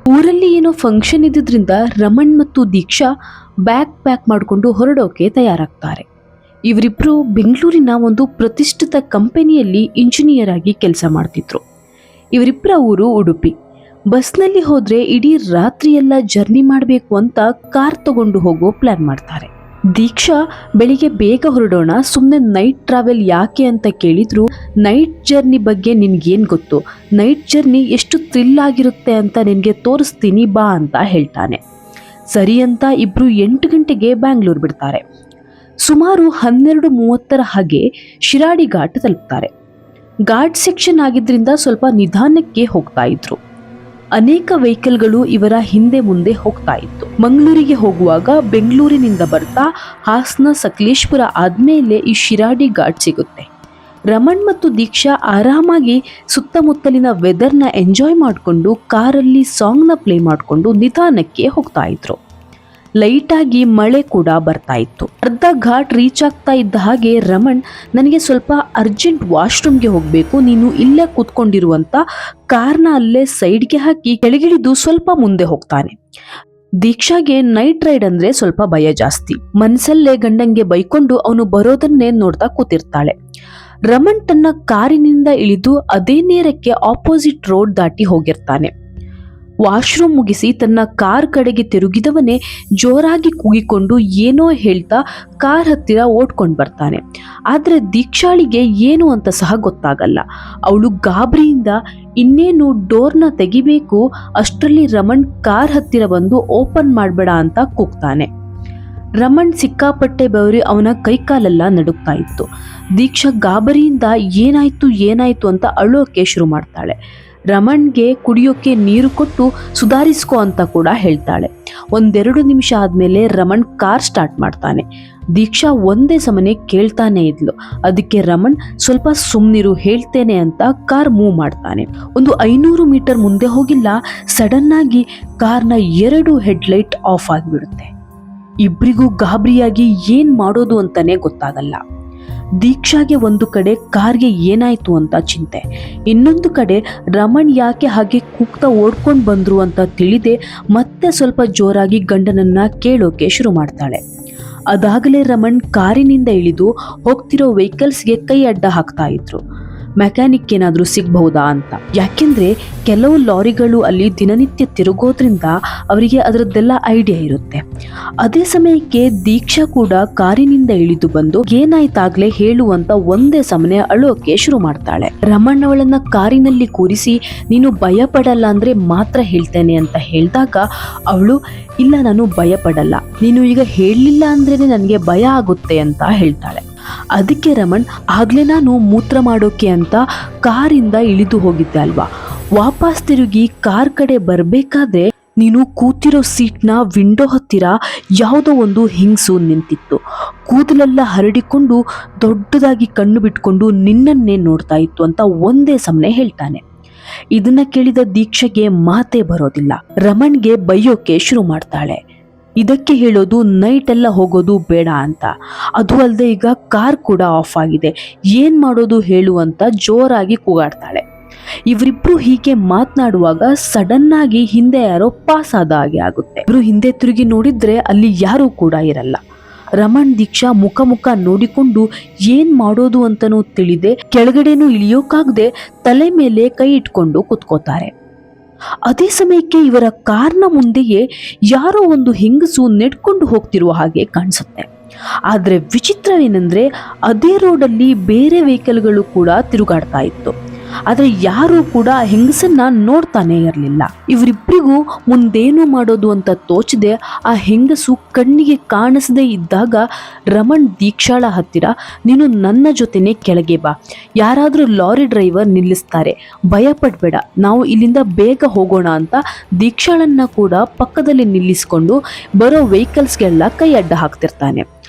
ಊರಲ್ಲಿ ಏನೋ ಫಂಕ್ಷನ್ ಇದ್ದಿದ್ರಿಂದ ರಮಣ್ ಮತ್ತು ದೀಕ್ಷಾ ಬ್ಯಾಗ್ ಪ್ಯಾಕ್ ಮಾಡಿಕೊಂಡು ಹೊರಡೋಕೆ ತಯಾರಾಗ್ತಾರೆ. ಇವರಿಬ್ರು ಬೆಂಗಳೂರಿನ ಒಂದು ಪ್ರತಿಷ್ಠಿತ ಕಂಪನಿಯಲ್ಲಿ ಇಂಜಿನಿಯರ್ ಆಗಿ ಕೆಲಸ ಮಾಡ್ತಿದ್ರು. ಇವರಿಬ್ಬರ ಊರು ಉಡುಪಿ. ಬಸ್ನಲ್ಲಿ ಹೋದ್ರೆ ಇಡೀ ರಾತ್ರಿಯೆಲ್ಲ ಜರ್ನಿ ಮಾಡಬೇಕು ಅಂತ ಕಾರ್ ತಗೊಂಡು ಹೋಗೋ ಪ್ಲಾನ್ ಮಾಡ್ತಾರೆ. ದೀಕ್ಷಾ ಬೆಳಿಗ್ಗೆ ಬೇಗ ಹೊರಡೋಣ, ಸುಮ್ಮನೆ ನೈಟ್ ಟ್ರಾವೆಲ್ ಯಾಕೆ ಅಂತ ಕೇಳಿದ್ರು. ನೈಟ್ ಜರ್ನಿ ಬಗ್ಗೆ ನಿನ್ಗೇನು ಗೊತ್ತು, ನೈಟ್ ಜರ್ನಿ ಎಷ್ಟು ಥ್ರಿಲ್ ಆಗಿರುತ್ತೆ ಅಂತ ನಿನಗೆ ತೋರಿಸ್ತೀನಿ ಬಾ ಅಂತ ಹೇಳ್ತಾನೆ. ಸರಿ ಅಂತ ಇಬ್ರು 8 ಗಂಟೆಗೆ ಬ್ಯಾಂಗ್ಳೂರ್ ಬಿಡ್ತಾರೆ. ಸುಮಾರು 12:30 ಹಾಗೆ ಶಿರಾಡಿ ಘಾಟ್ ತಲುಪ್ತಾರೆ. ಘಾಟ್ ಸೆಕ್ಷನ್ ಆಗಿದ್ರಿಂದ ಸ್ವಲ್ಪ ನಿಧಾನಕ್ಕೆ ಹೋಗ್ತಾ ಇದ್ರು. ಅನೇಕ ವೆಹಿಕಲ್ಗಳು ಇವರ ಹಿಂದೆ ಮುಂದೆ ಹೋಗ್ತಾ ಇತ್ತು. ಮಂಗಳೂರಿಗೆ ಹೋಗುವಾಗ ಬೆಂಗಳೂರಿನಿಂದ ಬರ್ತಾ ಹಾಸನ, ಸಕಲೇಶ್ಪುರ ಆದ್ಮೇಲೆ ಈ ಶಿರಾಡಿ ಘಾಟ್ ಸಿಗುತ್ತೆ. ರಮಣ್ ಮತ್ತು ದೀಕ್ಷಾ ಆರಾಮಾಗಿ ಸುತ್ತಮುತ್ತಲಿನ ವೆದರ್ನ ಎಂಜಾಯ್ ಮಾಡಿಕೊಂಡು ಕಾರಲ್ಲಿ ಸಾಂಗ್ನ ಪ್ಲೇ ಮಾಡಿಕೊಂಡು ನಿಧಾನಕ್ಕೆ ಹೋಗ್ತಾ ಇದ್ರು. ಲೈಟಾಗಿ ಮಳೆ ಕೂಡ ಬರ್ತಾ ಇತ್ತು. ಅರ್ಧ ಘಾಟ್ ರೀಚ್ ಆಗ್ತಾ ಇದ್ದ ಹಾಗೆ ರಮಣ್, ನನಗೆ ಸ್ವಲ್ಪ ಅರ್ಜೆಂಟ್ ವಾಶ್ರೂಮ್ಗೆ ಹೋಗಬೇಕು, ನೀನು ಇಲ್ಲೇ ಕೂತ್ಕೊಂಡಿರುವಂತ ಕಾರ್ನ ಅಲ್ಲೇ ಸೈಡ್ಗೆ ಹಾಕಿ ಕೆಳಗಿಳಿದು ಸ್ವಲ್ಪ ಮುಂದೆ ಹೋಗ್ತಾನೆ. ದೀಕ್ಷಾಗೆ ನೈಟ್ ರೈಡ್ ಅಂದ್ರೆ ಸ್ವಲ್ಪ ಭಯ ಜಾಸ್ತಿ. ಮನಸ್ಸಲ್ಲೇ ಗಂಡಂಗೆ ಬೈಕೊಂಡು ಅವನು ಬರೋದನ್ನೇ ನೋಡ್ತಾ ಕೂತಿರ್ತಾಳೆ. ರಮಣ್ ತನ್ನ ಕಾರಿನಿಂದ ಇಳಿದು ಅದೇ ನೇರಕ್ಕೆ ಆಪೋಸಿಟ್ ರೋಡ್ ದಾಟಿ ಹೋಗಿರ್ತಾನೆ. ವಾಶ್ರೂಮ್ ಮುಗಿಸಿ ತನ್ನ ಕಾರ್ ಕಡೆಗೆ ತಿರುಗಿದವನೇ ಜೋರಾಗಿ ಕೂಗಿಕೊಂಡು ಏನೋ ಹೇಳ್ತಾ ಕಾರ್ ಹತ್ತಿರ ಓಡ್ಕೊಂಡು ಬರ್ತಾನೆ. ಆದ್ರೆ ದೀಕ್ಷಾಳಿಗೆ ಏನು ಅಂತ ಸಹ ಗೊತ್ತಾಗಲ್ಲ. ಅವಳು ಗಾಬರಿಯಿಂದ ಇನ್ನೇನು ಡೋರ್ನ ತೆಗಿಬೇಕು, ಅಷ್ಟರಲ್ಲಿ ರಮಣ್ ಕಾರ್ ಹತ್ತಿರ ಬಂದು ಓಪನ್ ಮಾಡಬೇಡ ಅಂತ ಕೂಗ್ತಾನೆ. ರಮಣ್ ಸಿಕ್ಕಾಪಟ್ಟೆ ಬೆವರಿ ಅವನ ಕೈಕಾಲೆಲ್ಲ ನಡುಗ್ತಾ ಇತ್ತು. ದೀಕ್ಷಾ ಗಾಬರಿಯಿಂದ ಏನಾಯ್ತು ಅಂತ ಅಳೋಕೆ ಶುರು ಮಾಡ್ತಾಳೆ. ರಮಣ್ಗೆ ಕುಡಿಯೋಕೆ ನೀರು ಕೊಟ್ಟು ಸುಧಾರಿಸ್ಕೋ ಅಂತ ಕೂಡ ಹೇಳ್ತಾಳೆ. 1-2 ನಿಮಿಷ ಆದ್ಮೇಲೆ ರಮಣ್ ಕಾರ್ ಸ್ಟಾರ್ಟ್ ಮಾಡ್ತಾನೆ. ದೀಕ್ಷಾ ಒಂದೇ ಸಮನೆ ಕೇಳ್ತಾನೆ ಇದ್ಲು. ಅದಕ್ಕೆ ರಮಣ್ ಸ್ವಲ್ಪ ಸುಮ್ನಿರು ಹೇಳ್ತೇನೆ ಅಂತ ಕಾರ್ ಮೂವ್ ಮಾಡ್ತಾನೆ. ಒಂದು 500 ಮೀಟರ್ ಮುಂದೆ ಹೋಗಿಲ್ಲ, ಸಡನ್ ಆಗಿ ಕಾರ್ನ 2 ಹೆಡ್ಲೈಟ್ ಆಫ್ ಆಗಿಬಿಡುತ್ತೆ. ಇಬ್ರಿಗೂ ಗಾಬರಿಯಾಗಿ ಏನ್ ಮಾಡೋದು ಅಂತಾನೆ ಗೊತ್ತಾಗಲ್ಲ. ದೀಕ್ಷಾಗೆ ಒಂದು ಕಡೆ ಕಾರ್ಗೆ ಏನಾಯ್ತು ಅಂತ ಚಿಂತೆ, ಇನ್ನೊಂದು ಕಡೆ ರಮಣ್ ಯಾಕೆ ಹಾಗೆ ಕೂಗ್ತಾ ಓಡ್ಕೊಂಡು ಬಂದ್ರು ಅಂತ ತಿಳಿದೆ ಮತ್ತೆ ಸ್ವಲ್ಪ ಜೋರಾಗಿ ಗಂಡನನ್ನ ಕೇಳೋಕೆ ಶುರು ಮಾಡ್ತಾಳೆ. ಅದಾಗಲೇ ರಮಣ್ ಕಾರಿನಿಂದ ಇಳಿದು ಹೋಗ್ತಿರೋ ವೆಹಿಕಲ್ಸ್ಗೆ ಕೈ ಅಡ್ಡ ಹಾಕ್ತಾ ಇದ್ರು. ಮೆಕ್ಯಾನಿಕ್ ಏನಾದರೂ ಸಿಗಬಹುದಾ ಅಂತ. ಯಾಕೆಂದ್ರೆ ಕೆಲವು ಲಾರಿಗಳು ಅಲ್ಲಿ ದಿನನಿತ್ಯ ತಿರುಗೋದ್ರಿಂದ ಅವರಿಗೆ ಅದರದ್ದೆಲ್ಲ ಐಡಿಯಾ ಇರುತ್ತೆ. ಅದೇ ಸಮಯಕ್ಕೆ ದೀಕ್ಷಾ ಕೂಡ ಕಾರಿನಿಂದ ಇಳಿದು ಬಂದು ಏನಾಯ್ತಾಗ್ಲೇ ಹೇಳುವಂತ ಒಂದೇ ಸಮನೆ ಅಳೋಕೆ ಶುರು ಮಾಡ್ತಾಳೆ. ರಮಣ್ ಅವಳನ್ನ ಕಾರಿನಲ್ಲಿ ಕೂರಿಸಿ ನೀನು ಭಯ ಪಡಲ್ಲ ಅಂದ್ರೆ ಮಾತ್ರ ಹೇಳ್ತೇನೆ ಅಂತ ಹೇಳಿದಾಗ ಅವಳು ಇಲ್ಲ, ನಾನು ಭಯ ಪಡಲ್ಲ, ನೀನು ಈಗ ಹೇಳಲಿಲ್ಲ ಅಂದ್ರೇನೆ ನನಗೆ ಭಯ ಆಗುತ್ತೆ ಅಂತ ಹೇಳ್ತಾಳೆ. ಅದಕ್ಕೆ ರಮಣ್, ಆಗ್ಲೇ ನಾನು ಮೂತ್ರ ಮಾಡೋಕೆ ಅಂತ ಕಾರಿಂದ ಇಳಿದು ಹೋಗಿದ್ದೆ ಅಲ್ವಾ, ವಾಪಸ್ ತಿರುಗಿ ಕಾರ್ ಕಡೆ ಬರ್ಬೇಕಾದ್ರೆ ನೀನು ಕೂತಿರೋ ಸೀಟ್ನ ವಿಂಡೋ ಹತ್ತಿರ ಯಾವುದೋ ಒಂದು ಹೆಂಗಸು ನಿಂತಿತ್ತು. ಕೂದಲೆಲ್ಲ ಹರಡಿಕೊಂಡು ದೊಡ್ಡದಾಗಿ ಕಣ್ಣು ಬಿಟ್ಕೊಂಡು ನಿನ್ನನ್ನೇ ನೋಡ್ತಾ ಇತ್ತು ಅಂತ ಒಂದೇ ಸಮನೆ ಹೇಳ್ತಾನೆ. ಇದನ್ನ ಕೇಳಿದ ದೀಕ್ಷೆಗೆ ಮಾತೇ ಬರೋದಿಲ್ಲ. ರಮಣ್ಗೆ ಬೈಯೋಕೆ ಶುರು ಮಾಡ್ತಾಳೆ. ಇದಕ್ಕೆ ಹೇಳೋದು ನೈಟ್ ಎಲ್ಲ ಹೋಗೋದು ಬೇಡ ಅಂತ. ಅದು ಅಲ್ಲದೆ ಈಗ ಕಾರ್ ಕೂಡ ಆಫ್ ಆಗಿದೆ, ಏನ್ ಮಾಡೋದು ಹೇಳು ಅಂತ ಜೋರಾಗಿ ಕೂಗಾಡ್ತಾಳೆ. ಇವರಿಬ್ರು ಹೀಗೆ ಮಾತನಾಡುವಾಗ ಸಡನ್ ಆಗಿ ಹಿಂದೆ ಯಾರೋ ಪಾಸ್ ಆದ ಹಾಗೆ ಆಗುತ್ತೆ. ಇಬ್ರು ಹಿಂದೆ ತಿರುಗಿ ನೋಡಿದ್ರೆ ಅಲ್ಲಿ ಯಾರೂ ಕೂಡ ಇರಲ್ಲ. ರಮಣ್ ದೀಕ್ಷಾ ಮುಖ ನೋಡಿಕೊಂಡು ಏನ್ ಮಾಡೋದು ಅಂತನೂ ತಿಳಿದೆ ಕೆಳಗಡೆನೂ ಇಳಿಯೋಕಾಗದೆ ತಲೆ ಮೇಲೆ ಕೈ ಇಟ್ಕೊಂಡು ಕುತ್ಕೋತಾರೆ. ಅದೇ ಸಮಯಕ್ಕೆ ಇವರ ಕಾರ್ನ ಮುಂದೆಯೇ ಯಾರೋ ಒಂದು ಹೆಂಗಸು ನೆಡ್ಕೊಂಡು ಹೋಗ್ತಿರುವ ಹಾಗೆ ಕಾಣಿಸುತ್ತೆ. ಆದ್ರೆ ವಿಚಿತ್ರವೇನೆಂದ್ರೆ ಅದೇ ರೋಡಲ್ಲಿ ಬೇರೆ ವೆಹಿಕಲ್ಗಳು ಕೂಡ ತಿರುಗಾಡ್ತಾ ಇತ್ತು. ಆದ್ರೆ ಯಾರೂ ಕೂಡ ಹೆಂಗಸನ್ನ ನೋಡ್ತಾನೆ ಇರಲಿಲ್ಲ. ಇವರಿಬ್ಬರಿಗೂ ಮುಂದೇನು ಮಾಡೋದು ಅಂತ ತೋಚದೆ ಆ ಹೆಂಗಸು ಕಣ್ಣಿಗೆ ಕಾಣಿಸದೇ ಇದ್ದಾಗ ರಮಣ್ ದೀಕ್ಷಾಳ ಹತ್ತಿರ, ನೀನು ನನ್ನ ಜೊತೆನೆ ಕೆಳಗೆ ಬಾ, ಯಾರಾದ್ರೂ ಲಾರಿ ಡ್ರೈವರ್ ನಿಲ್ಲಿಸ್ತಾರೆ, ಭಯ ಪಡ್ಬೇಡ, ನಾವು ಇಲ್ಲಿಂದ ಬೇಗ ಹೋಗೋಣ ಅಂತ ದೀಕ್ಷಾಳನ್ನ ಕೂಡ ಪಕ್ಕದಲ್ಲಿ ನಿಲ್ಲಿಸ್ಕೊಂಡು ಬರೋ ವೆಹಿಕಲ್ಸ್ಗೆಲ್ಲ ಕೈ ಅಡ್ಡ ಹಾಕ್ತಿರ್ತಾನೆ.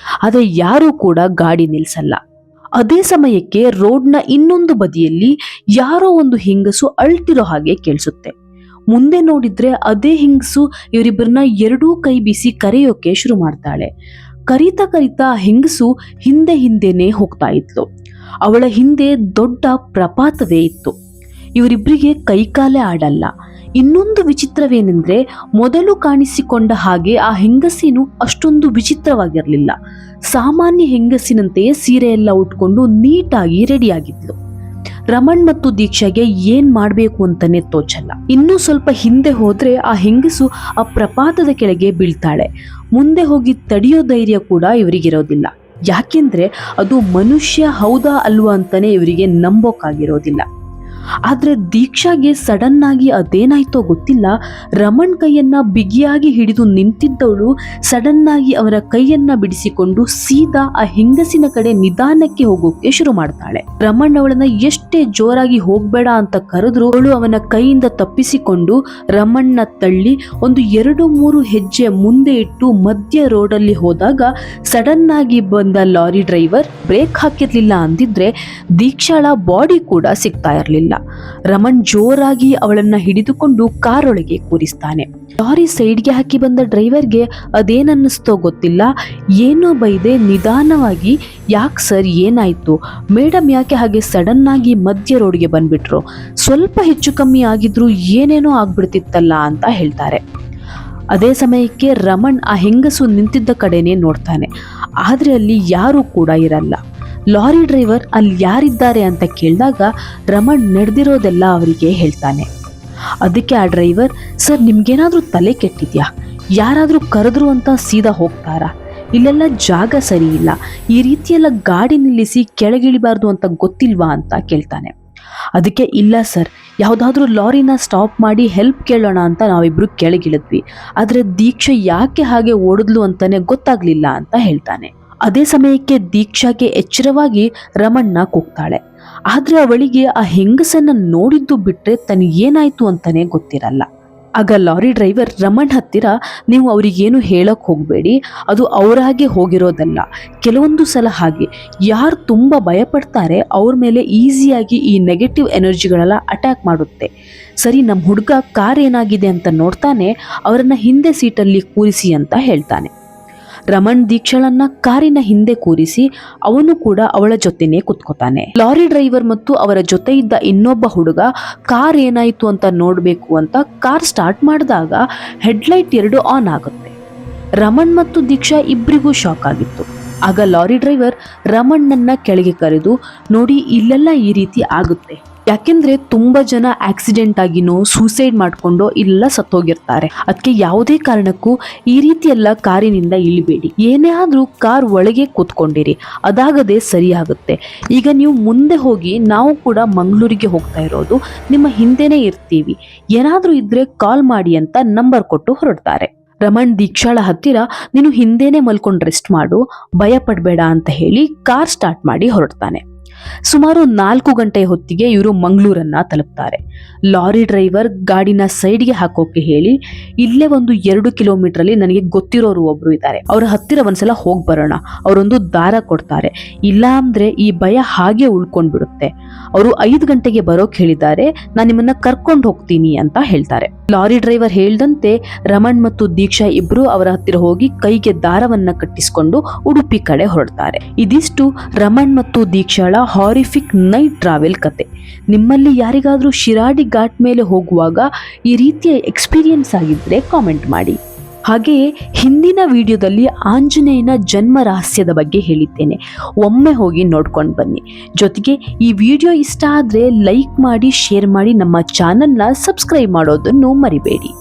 ಆದ್ರೆ ಯಾರೂ ಕೂಡ ಗಾಡಿ ನಿಲ್ಸಲ್ಲ. ಅದೇ ಸಮಯಕ್ಕೆ ರೋಡ್ನ ಇನ್ನೊಂದು ಬದಿಯಲ್ಲಿ ಯಾರೋ ಒಂದು ಹೆಂಗಸು ಅಳ್ತಿರೋ ಹಾಗೆ ಕೇಳಿಸುತ್ತೆ. ಮುಂದೆ ನೋಡಿದ್ರೆ ಅದೇ ಹೆಂಗಸು ಇವರಿಬ್ಬರನ್ನ 2 ಕೈ ಬೀಸಿ ಕರೆಯೋಕೆ ಶುರು ಮಾಡ್ತಾಳೆ. ಕರೀತಾ ಹೆಂಗಸು ಹಿಂದೆನೆ ಹೋಗ್ತಾ ಇದ್ಲು. ಅವಳ ಹಿಂದೆ ದೊಡ್ಡ ಪ್ರಪಾತವೇ ಇತ್ತು. ಇವರಿಬ್ಬರಿಗೆ ಕೈಕಾಲೇ ಆಡಲ್ಲ. ಇನ್ನೊಂದು ವಿಚಿತ್ರವೇನೆಂದ್ರೆ, ಮೊದಲು ಕಾಣಿಸಿಕೊಂಡ ಹಾಗೆ ಆ ಹೆಂಗಸಿನು ಅಷ್ಟೊಂದು ವಿಚಿತ್ರವಾಗಿರಲಿಲ್ಲ. ಸಾಮಾನ್ಯ ಹೆಂಗಸಿನಂತೆಯೇ ಸೀರೆ ಎಲ್ಲ ಉಟ್ಕೊಂಡು ನೀಟಾಗಿ ರೆಡಿಯಾಗಿದ್ಲು. ರಮಣ್ ಮತ್ತು ದೀಕ್ಷಾಗೆ ಏನ್ ಮಾಡ್ಬೇಕು ಅಂತಾನೆ ತೋಚಲ್ಲ. ಇನ್ನೂ ಸ್ವಲ್ಪ ಹಿಂದೆ ಹೋದ್ರೆ ಆ ಹೆಂಗಸು ಆ ಪ್ರಪಾತದ ಕೆಳಗೆ ಬೀಳ್ತಾಳೆ. ಮುಂದೆ ಹೋಗಿ ತಡೆಯೋ ಧೈರ್ಯ ಕೂಡ ಇವರಿಗಿರೋದಿಲ್ಲ. ಯಾಕೆಂದ್ರೆ ಅದು ಮನುಷ್ಯ ಹೌದಾ ಅಲ್ವಾ ಅಂತಾನೆ ಇವರಿಗೆ ನಂಬೋಕಾಗಿರೋದಿಲ್ಲ. ಆದ್ರೆ ದೀಕ್ಷಾಗೆ ಸಡನ್ ಆಗಿ ಅದೇನಾಯ್ತೋ ಗೊತ್ತಿಲ್ಲ, ರಮಣ್ ಕೈಯನ್ನ ಬಿಗಿಯಾಗಿ ಹಿಡಿದು ನಿಂತಿದ್ದವಳು ಸಡನ್ ಆಗಿ ಅವರ ಕೈಯನ್ನ ಬಿಡಿಸಿಕೊಂಡು ಸೀದಾ ಆ ಹೆಂಗಸಿನ ಕಡೆ ನಿಧಾನಕ್ಕೆ ಹೋಗೋಕೆ ಶುರು ಮಾಡ್ತಾಳೆ. ರಮಣ್ ಅವಳನ್ನ ಎಷ್ಟೇ ಜೋರಾಗಿ ಹೋಗ್ಬೇಡ ಅಂತ ಕರೆದ್ರು ಅವಳು ಅವನ ಕೈಯಿಂದ ತಪ್ಪಿಸಿಕೊಂಡು ರಮಣ್ನ ತಳ್ಳಿ ಒಂದು 2-3 ಹೆಜ್ಜೆ ಮುಂದೆ ಇಟ್ಟು ಮಧ್ಯ ರೋಡಲ್ಲಿ ಹೋದಾಗ ಸಡನ್ ಆಗಿ ಬಂದ ಲಾರಿ ಡ್ರೈವರ್ ಬ್ರೇಕ್ ಹಾಕಿರ್ಲಿಲ್ಲ ಅಂದಿದ್ರೆ ದೀಕ್ಷಾಳ ಬಾಡಿ ಕೂಡ ಸಿಗ್ತಾ ಇರಲಿಲ್ಲ. ರಮಣ್ ಜೋರಾಗಿ ಅವಳನ್ನ ಹಿಡಿದುಕೊಂಡು ಕಾರೊಳಗೆ ಕೂರಿಸ್ತಾನೆ. ಲಾರಿ ಸೈಡ್ಗೆ ಹಾಕಿ ಬಂದ ಡ್ರೈವರ್ಗೆ ಅದೇನನ್ನಿಸ್ತೋ ಗೊತ್ತಿಲ್ಲ, ಏನೋ ಬೈದೆ ನಿಧಾನವಾಗಿ, ಯಾಕೆ ಸರ್ ಏನಾಯ್ತು, ಮೇಡಮ್ ಯಾಕೆ ಹಾಗೆ ಸಡನ್ ಆಗಿ ಮಧ್ಯ ರೋಡ್ಗೆ ಬಂದ್ಬಿಟ್ರು, ಸ್ವಲ್ಪ ಹೆಚ್ಚು ಕಮ್ಮಿ ಆಗಿದ್ರು ಏನೇನೋ ಆಗ್ಬಿಡ್ತಿತ್ತಲ್ಲ ಅಂತ ಹೇಳ್ತಾರೆ. ಅದೇ ಸಮಯಕ್ಕೆ ರಮಣ್ ಆ ಹೆಂಗಸು ನಿಂತಿದ್ದ ಕಡೆನೇ ನೋಡ್ತಾನೆ. ಆದ್ರೆ ಅಲ್ಲಿ ಯಾರೂ ಕೂಡ ಇರಲ್ಲ. ಲಾರಿ ಡ್ರೈವರ್ ಅಲ್ಲಿ ಯಾರಿದ್ದಾರೆ ಅಂತ ಕೇಳಿದಾಗ ರಮಣ್ ನಡೆದಿರೋದೆಲ್ಲ ಅವರಿಗೆ ಹೇಳ್ತಾನೆ. ಅದಕ್ಕೆ ಆ ಡ್ರೈವರ್, ಸರ್ ನಿಮ್ಗೇನಾದ್ರೂ ತಲೆ ಕೆಟ್ಟಿದ್ಯಾ, ಯಾರಾದ್ರೂ ಕರೆದ್ರು ಅಂತ ಸೀದಾ ಹೋಗ್ತಾರಾ, ಇಲ್ಲೆಲ್ಲ ಜಾಗ ಸರಿ ಇಲ್ಲ, ಈ ರೀತಿಯೆಲ್ಲ ಗಾಡಿ ನಿಲ್ಲಿಸಿ ಕೆಳಗಿಳಿಬಾರ್ದು ಅಂತ ಗೊತ್ತಿಲ್ವಾ ಅಂತ ಕೇಳ್ತಾನೆ. ಅದಕ್ಕೆ ಇಲ್ಲ ಸರ್, ಯಾವುದಾದ್ರೂ ಲಾರಿನ ಸ್ಟಾಪ್ ಮಾಡಿ ಹೆಲ್ಪ್ ಕೇಳೋಣ ಅಂತ ನಾವಿಬ್ರು ಕೆಳಗಿಳಿದ್ವಿ, ಆದರೆ ದೀಕ್ಷಾ ಯಾಕೆ ಹಾಗೆ ಓಡಿದ್ಲು ಅಂತಾನೆ ಗೊತ್ತಾಗ್ಲಿಲ್ಲ ಅಂತ ಹೇಳ್ತಾನೆ. ಅದೇ ಸಮಯಕ್ಕೆ ದೀಕ್ಷಾಗೆ ಎಚ್ಚರವಾಗಿ ರಮಣ್ನ ಕೂಗ್ತಾಳೆ. ಆದ್ರೆ ಅವಳಿಗೆ ಆ ಹೆಂಗಸನ್ನ ನೋಡಿದ್ದು ಬಿಟ್ರೆ ತನಗೇನಾಯ್ತು ಅಂತಾನೆ ಗೊತ್ತಿರಲ್ಲ. ಆಗ ಲಾರಿ ಡ್ರೈವರ್ ರಮಣ್ ಹತ್ತಿರ, ನೀವು ಅವ್ರಿಗೇನು ಹೇಳಕ್ ಹೋಗಬೇಡಿ, ಅದು ಅವರಾಗೆ ಹೋಗಿರೋದಲ್ಲ, ಕೆಲವೊಂದು ಸಲ ಹಾಗೆ ಯಾರು ತುಂಬ ಭಯಪಡ್ತಾರೆ ಅವ್ರ ಮೇಲೆ ಈಸಿಯಾಗಿ ಈ ನೆಗೆಟಿವ್ ಎನರ್ಜಿಗಳೆಲ್ಲ ಅಟ್ಯಾಕ್ ಮಾಡುತ್ತೆ. ಸರಿ, ನಮ್ಮ ಹುಡುಗ ಕಾರ್ ಏನಾಗಿದೆ ಅಂತ ನೋಡ್ತಾನೆ, ಅವರನ್ನ ಹಿಂದೆ ಸೀಟಲ್ಲಿ ಕೂರಿಸಿ ಅಂತ ಹೇಳ್ತಾನೆ. ರಮಣ್ ದೀಕ್ಷಾಳನ್ನ ಕಾರಿನ ಹಿಂದೆ ಕೂರಿಸಿ ಅವನು ಕೂಡ ಅವಳ ಜೊತೆನೆ ಕುತ್ಕೋತಾನೆ. ಲಾರಿ ಡ್ರೈವರ್ ಮತ್ತು ಅವರ ಜೊತೆ ಇದ್ದ ಇನ್ನೊಬ್ಬ ಹುಡುಗ ಕಾರ್ ಏನಾಯ್ತು ಅಂತ ನೋಡ್ಬೇಕು ಅಂತ ಕಾರ್ ಸ್ಟಾರ್ಟ್ ಮಾಡಿದಾಗ ಹೆಡ್ಲೈಟ್ 2 ಆನ್ ಆಗುತ್ತೆ. ರಮಣ್ ಮತ್ತು ದೀಕ್ಷಾ ಇಬ್ಬರಿಗೂ ಶಾಕ್ ಆಗಿತ್ತು. ಆಗ ಲಾರಿ ಡ್ರೈವರ್ ರಮಣ್ಣನ್ನ ಕೆಳಗೆ ಕರೆದು, ನೋಡಿ ಇಲ್ಲೆಲ್ಲ ಈ ರೀತಿ ಆಗುತ್ತೆ, ಯಾಕೆಂದ್ರೆ ತುಂಬಾ ಜನ ಆಕ್ಸಿಡೆಂಟ್ ಆಗಿನೋ ಸೂಸೈಡ್ ಮಾಡ್ಕೊಂಡೋ ಇಲ್ಲ ಸತ್ತೋಗಿರ್ತಾರೆ. ಅದಕ್ಕೆ ಯಾವುದೇ ಕಾರಣಕ್ಕೂ ಈ ರೀತಿ ಎಲ್ಲ ಕಾರಿನಿಂದ ಇಳಿಬೇಡಿ, ಏನೇ ಆದ್ರೂ ಕಾರ್ ಒಳಗೆ ಕೂತ್ಕೊಂಡಿರಿ, ಅದಾಗದೆ ಸರಿಯಾಗುತ್ತೆ. ಈಗ ನೀವು ಮುಂದೆ ಹೋಗಿ, ನಾವು ಕೂಡ ಮಂಗಳೂರಿಗೆ ಹೋಗ್ತಾ ಇರೋದು, ನಿಮ್ಮ ಹಿಂದೆನೇ ಇರ್ತೀವಿ, ಏನಾದ್ರೂ ಇದ್ರೆ ಕಾಲ್ ಮಾಡಿ ಅಂತ ನಂಬರ್ ಕೊಟ್ಟು ಹೊರಡ್ತಾರೆ. ರಮಣ್ ದೀಕ್ಷಾಳ ಹತ್ತಿರ, ನೀನು ಹಿಂದೆನೆ ಮಲ್ಕೊಂಡು ರೆಸ್ಟ್ ಮಾಡು, ಭಯ ಪಡಬೇಡ ಅಂತ ಹೇಳಿ ಕಾರ್ ಸ್ಟಾರ್ಟ್ ಮಾಡಿ ಹೊರಡ್ತಾನೆ. ಸುಮಾರು 4 ಗಂಟೆ ಹೊತ್ತಿಗೆ ಇವರು ಮಂಗಳೂರನ್ನ ತಲುಪ್ತಾರೆ. ಲಾರಿ ಡ್ರೈವರ್ ಗಾಡಿನ ಸೈಡ್ಗೆ ಹಾಕೋಕೆ ಹೇಳಿ, ಇಲ್ಲೇ ಒಂದು 2 ಕಿಲೋಮೀಟರ್ ಅಲ್ಲಿ ನನಗೆ ಗೊತ್ತಿರೋರು ಒಬ್ರು ಇದ್ದಾರೆ, ಅವರ ಹತ್ತಿರ ಒಂದ್ಸಲ ಹೋಗಿ ಬರೋಣ, ಅವರೊಂದು ದಾರ ಕೊಡ್ತಾರೆ, ಇಲ್ಲ ಅಂದ್ರೆ ಈ ಭಯ ಹಾಗೆ ಉಳ್ಕೊಂಡ್ಬಿಡುತ್ತೆ, ಅವರು 5 ಗಂಟೆಗೆ ಬರೋಕ್ ಹೇಳಿದ್ದಾರೆ, ನಾನು ನಿಮ್ಮನ್ನ ಕರ್ಕೊಂಡು ಹೋಗ್ತೀನಿ ಅಂತ ಹೇಳ್ತಾರೆ. ಲಾರಿ ಡ್ರೈವರ್ ಹೇಳ್ದಂತೆ ರಮಣ್ ಮತ್ತು ದೀಕ್ಷಾ ಇಬ್ರು ಅವರ ಹತ್ತಿರ ಹೋಗಿ ಕೈಗೆ ದಾರವನ್ನ ಕಟ್ಟಿಸಿಕೊಂಡು ಉಡುಪಿ ಕಡೆ ಹೊರಡ್ತಾರೆ. ಇದಿಷ್ಟು ರಮಣ್ ಮತ್ತು ದೀಕ್ಷಾಳ ಹಾರಿಫಿಕ್ ನೈಟ್ ಟ್ರಾವೆಲ್ ಕತೆ. ನಿಮ್ಮಲ್ಲಿ ಯಾರಿಗಾದ್ರೂ ಶಿರಾಡಿ ಘಾಟ್ ಮೇಲೆ ಹೋಗುವಾಗ ಈ ರೀತಿಯ ಎಕ್ಸ್ಪೀರಿಯನ್ಸ್ ಆಗಿದ್ರೆ ಕಾಮೆಂಟ್ ಮಾಡಿ. ಹಾಗೆಯೇ ಹಿಂದಿನ ವಿಡಿಯೋದಲ್ಲಿ ಆಂಜನೇಯನ ಜನ್ಮ ರಹಸ್ಯದ ಬಗ್ಗೆ ಹೇಳಿದ್ದೇನೆ, ಒಮ್ಮೆ ಹೋಗಿ ನೋಡ್ಕೊಂಡು ಬನ್ನಿ. ಜೊತೆಗೆ ಈ ವಿಡಿಯೋ ಇಷ್ಟ ಆದರೆ ಲೈಕ್ ಮಾಡಿ, ಶೇರ್ ಮಾಡಿ, ನಮ್ಮ ಚಾನಲ್ನ ಸಬ್ಸ್ಕ್ರೈಬ್ ಮಾಡೋದನ್ನು ಮರಿಬೇಡಿ.